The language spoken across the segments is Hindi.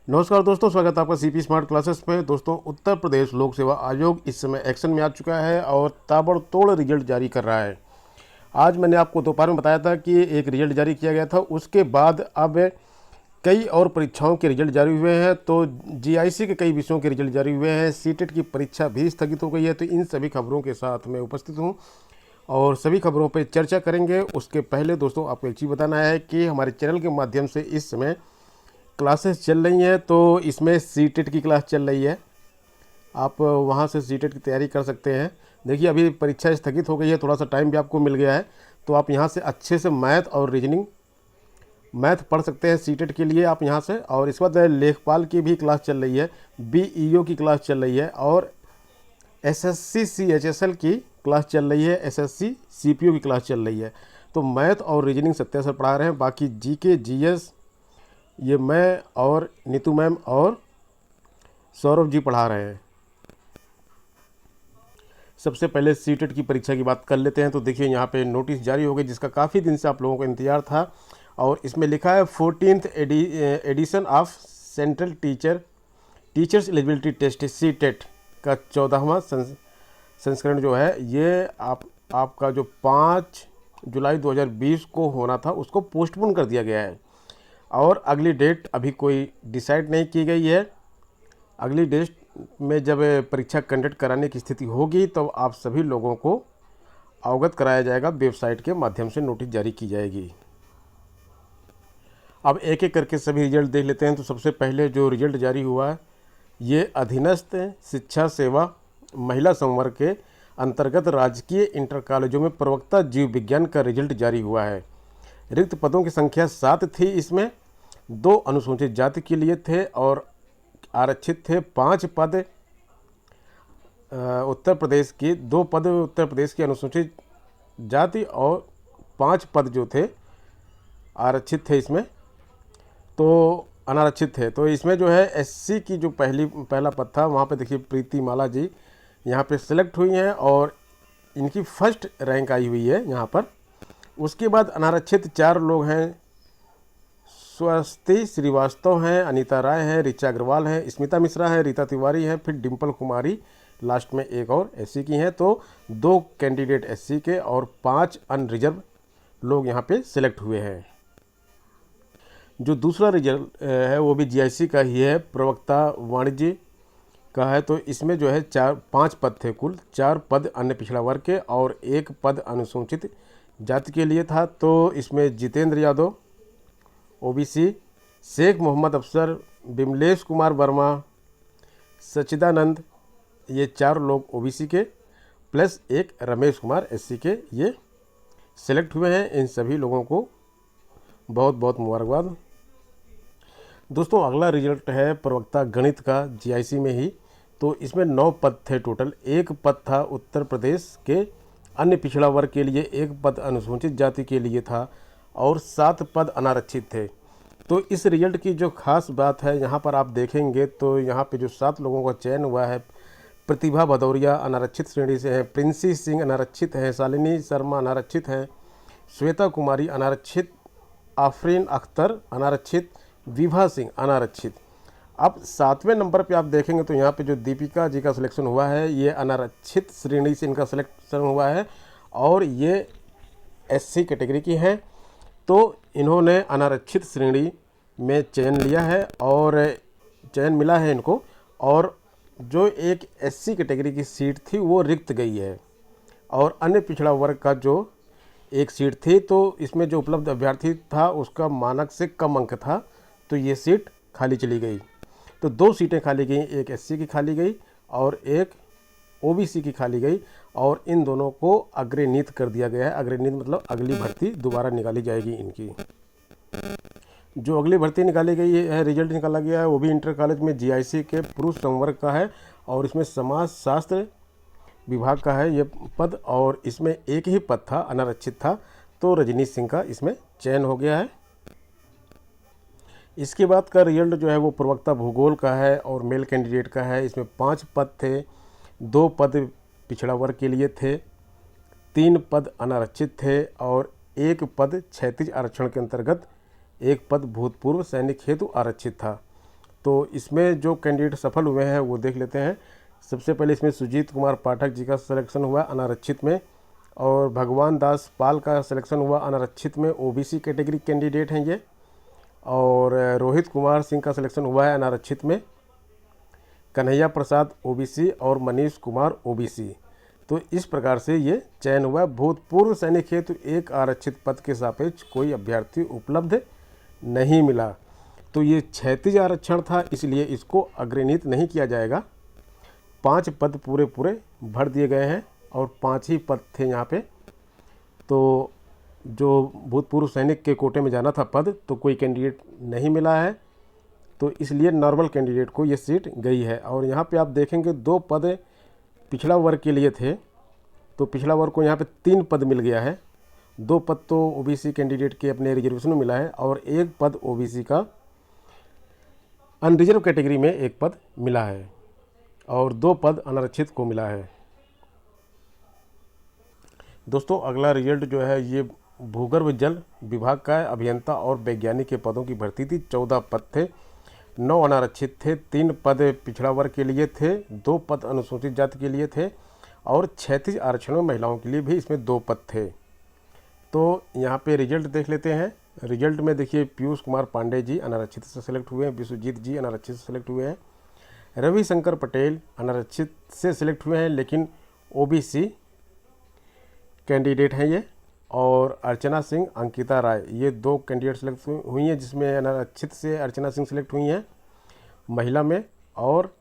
नमस्कार दोस्तों, स्वागत है आपका सीपी स्मार्ट क्लासेस में। दोस्तों, उत्तर प्रदेश लोक सेवा आयोग इस समय एक्शन में आ चुका है और ताबड़तोड़ रिजल्ट जारी कर रहा है। आज मैंने आपको दोपहर में बताया था कि एक रिजल्ट जारी किया गया था, उसके बाद अब कई और परीक्षाओं के रिजल्ट जारी हुए हैं। तो जीआईसी के कई विषयों के रिजल्ट जारी हुए हैं, सीटेट की परीक्षा भी स्थगित हो गई है। तो इन सभी खबरों के साथ मैं उपस्थित हूँ और सभी खबरों पर चर्चा करेंगे। उसके पहले दोस्तों, आपको एक चीज़ बताना है कि हमारे चैनल के माध्यम से इस समय क्लासेस चल रही हैं। तो इसमें सीटेट की क्लास चल रही है, आप वहां से सीटेट की तैयारी कर सकते हैं। देखिए, अभी परीक्षा स्थगित हो गई है, थोड़ा सा टाइम भी आपको मिल गया है, तो आप यहां से अच्छे से मैथ और रीजनिंग मैथ पढ़ सकते हैं सीटेट के लिए आप यहां से। और इसके बाद लेखपाल की भी क्लास चल रही है, बीईओ की क्लास चल रही है और एसएससी सीएचएसएल की क्लास चल रही है, एसएससी सीपीओ की क्लास चल रही है। तो मैथ और रीजनिंग सत्या सर पढ़ा रहे हैं। बाकी जीके जीएस ये मैं और नीतू मैम और सौरभ जी पढ़ा रहे हैं। सबसे पहले सीटेट की परीक्षा की बात कर लेते हैं। तो देखिए, यहाँ पे नोटिस जारी हो गई जिसका काफ़ी दिन से आप लोगों को इंतजार था, और इसमें लिखा है 14th edition of central teachers eligibility test CTET का 14वां संस्करण जो है, ये आपका जो 5 जुलाई 2020 को होना था उसको पोस्टपोन कर दिया गया है। और अगली डेट अभी कोई डिसाइड नहीं की गई है। अगली डेट में जब परीक्षा कंडक्ट कराने की स्थिति होगी तो आप सभी लोगों को अवगत कराया जाएगा, वेबसाइट के माध्यम से नोटिस जारी की जाएगी। अब एक एक करके सभी रिजल्ट देख लेते हैं। तो सबसे पहले जो रिजल्ट जारी हुआ है, ये अधीनस्थ शिक्षा सेवा महिला संवर्ग के अंतर्गत राजकीय इंटर कॉलेजों में प्रवक्ता जीव विज्ञान का रिजल्ट जारी हुआ है। रिक्त पदों की संख्या 7 थी। इसमें 2 अनुसूचित जाति के लिए थे और आरक्षित थे 5 पद उत्तर प्रदेश की, 2 पद उत्तर प्रदेश की अनुसूचित जाति और 5 पद जो थे आरक्षित थे। इसमें तो अनारक्षित थे। तो इसमें जो है एससी की जो पहला पद था, वहाँ पे देखिए प्रीति माला जी यहाँ पे सिलेक्ट हुई हैं और इनकी फर्स्ट रैंक आई हुई है यहाँ पर। उसके बाद अनारक्षित 4 लोग हैं, स्वस्ति श्रीवास्तव हैं, अनीता राय है, ऋचा अग्रवाल है, स्मिता मिश्रा है, रीता तिवारी है, फिर डिम्पल कुमारी लास्ट में एक और एससी की हैं। तो 2 कैंडिडेट एससी के और 5 अनरिजर्व लोग यहाँ पे सिलेक्ट हुए हैं। जो दूसरा रिजल्ट है वो भी जीआईसी का ही है, प्रवक्ता वाणिज्य का है। तो इसमें जो है 5 पद थे कुल, 4 पद अन्य पिछड़ा वर्ग के और 1 पद अनुसूचित जाति के लिए था। तो इसमें जितेंद्र यादव ओबीसी, शेख मोहम्मद अफसर, बिमलेश कुमार वर्मा, सच्चिदानंद, ये 4 लोग ओबीसी के प्लस 1 रमेश कुमार एससी के, ये सिलेक्ट हुए हैं। इन सभी लोगों को बहुत बहुत मुबारकबाद। दोस्तों, अगला रिजल्ट है प्रवक्ता गणित का जीआईसी में ही। तो इसमें 9 पद थे टोटल। 1 पद था उत्तर प्रदेश के अन्य पिछड़ा वर्ग के लिए, 1 पद अनुसूचित जाति के लिए था और 7 पद अनारक्षित थे। तो इस रिजल्ट की जो खास बात है, यहाँ पर आप देखेंगे तो यहाँ पे जो 7 लोगों का चयन हुआ है, प्रतिभा भदौरिया अनारक्षित श्रेणी से हैं, प्रिंसी सिंह अनारक्षित हैं, शालिनी शर्मा अनारक्षित हैं, श्वेता कुमारी अनारक्षित, आफरीन अख्तर अनारक्षित, विभा सिंह अनारक्षित। अब 7वें नंबर पे आप देखेंगे तो यहाँ पे जो दीपिका जी का सिलेक्शन हुआ है, ये अनारक्षित श्रेणी से इनका सिलेक्शन हुआ है और ये एससी कैटेगरी की हैं। तो इन्होंने अनारक्षित श्रेणी में चयन लिया है और चयन मिला है इनको। और जो एक एससी कैटेगरी की सीट थी वो रिक्त गई है और अन्य पिछड़ा वर्ग का जो एक सीट थी, तो इसमें जो उपलब्ध अभ्यर्थी था उसका मानक से कम अंक था, तो ये सीट खाली चली गई। तो 2 सीटें खाली गई, एक एससी की खाली गई और एक ओबीसी की खाली गई और इन दोनों को अग्रनीत कर दिया गया है। अग्रनीत मतलब अगली भर्ती दोबारा निकाली जाएगी इनकी। जो अगली भर्ती निकाली गई है, रिजल्ट निकाला गया है, वो भी इंटर कॉलेज में जीआईसी के पुरुष संवर्ग का है और इसमें समाज शास्त्र विभाग का है ये पद। और इसमें एक ही पद था, अनारक्षित था, तो रजनीश सिंह का इसमें चयन हो गया है। इसके बाद का रिजल्ट जो है वो प्रवक्ता भूगोल का है और मेल कैंडिडेट का है। इसमें 5 पद थे, 2 पद पिछड़ा वर्ग के लिए थे, 3 पद अनारक्षित थे और 1 पद क्षैतिज आरक्षण के अंतर्गत, 1 पद भूतपूर्व सैनिक हेतु आरक्षित था। तो इसमें जो कैंडिडेट सफल हुए हैं वो देख लेते हैं। सबसे पहले इसमें सुजीत कुमार पाठक जी का सिलेक्शन हुआ अनारक्षित में, और भगवान दास पाल का सिलेक्शन हुआ अनारक्षित में, ओबीसी कैटेगरी कैंडिडेट हैं ये। और रोहित कुमार सिंह का सिलेक्शन हुआ है अनारक्षित में, कन्हैया प्रसाद ओबीसी और मनीष कुमार ओबीसी। तो इस प्रकार से ये चयन हुआ। भूतपूर्व सैनिक हेतु एक आरक्षित पद के सापेक्ष कोई अभ्यर्थी उपलब्ध नहीं मिला। तो ये क्षैतिज आरक्षण था, इसलिए इसको अग्रनीत नहीं किया जाएगा। 5 पद पूरे भर दिए गए हैं और 5 ही पद थे यहाँ पे। तो जो भूतपूर्व सैनिक के कोटे में जाना था पद, तो कोई कैंडिडेट नहीं मिला है, तो इसलिए नॉर्मल कैंडिडेट को ये सीट गई है। और यहाँ पे आप देखेंगे 2 पद पिछड़ा वर्ग के लिए थे, तो पिछड़ा वर्ग को यहाँ पे 3 पद मिल गया है। 2 पद तो ओबीसी कैंडिडेट के अपने रिजर्वेशन में मिला है, और 1 पद ओबीसी का अनरिजर्व कैटेगरी में 1 पद मिला है, और 2 पद अनारक्षित को मिला है। दोस्तों अगला रिजल्ट जो है ये भूगर्भ जल विभाग का है। अभियंता और वैज्ञानिक के पदों की भर्ती थी। 14 पद थे, 9 अनारक्षित थे, 3 पद पिछड़ा वर्ग के लिए थे, 2 पद अनुसूचित जाति के लिए थे, और क्षैतिज आरक्षण में महिलाओं के लिए भी इसमें 2 पद थे। तो यहाँ पे रिजल्ट देख लेते हैं। रिजल्ट में देखिए पीयूष कुमार पांडे जी अनारक्षित से सेलेक्ट हुए हैं, विश्वजीत जी अनारक्षित से सेलेक्ट हुए हैं, रविशंकर पटेल अनारक्षित से सिलेक्ट हुए हैं लेकिन ओबीसी कैंडिडेट हैं ये, और अर्चना सिंह अंकिता राय, ये 2 कैंडिडेट सेलेक्ट हुई हैं, जिसमें अनारक्षित से अर्चना सिंह सेलेक्ट हुई हैं महिला में, और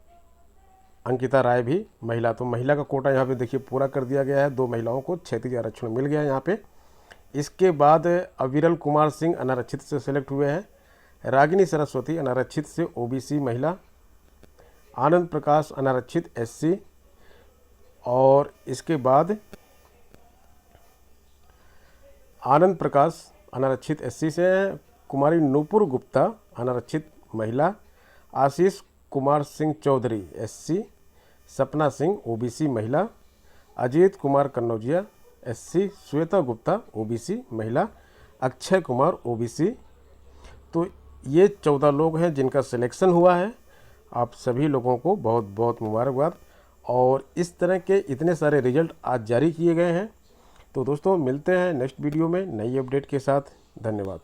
अंकिता राय भी महिला। तो महिला का कोटा यहाँ पे देखिए पूरा कर दिया गया है। 2 महिलाओं को क्षैतिज आरक्षण मिल गया है यहाँ पे। इसके बाद अविरल कुमार सिंह अनारक्षित से सेलेक्ट हुए हैं, रागिनी सरस्वती अनारक्षित से ओबीसी महिला, आनंद प्रकाश अनारक्षित एससी, और इसके बाद आनंद प्रकाश अनारक्षित एससी से, कुमारी नूपुर गुप्ता अनारक्षित महिला, आशीष कुमार सिंह चौधरी एससी, सपना सिंह ओबीसी महिला, अजीत कुमार कन्नौजिया एससी, श्वेता गुप्ता ओबीसी महिला, अक्षय कुमार ओबीसी। तो ये 14 लोग हैं जिनका सिलेक्शन हुआ है। आप सभी लोगों को बहुत बहुत मुबारकबाद। और इस तरह के इतने सारे रिजल्ट आज जारी किए गए हैं। तो दोस्तों मिलते हैं नेक्स्ट वीडियो में नई अपडेट के साथ। धन्यवाद।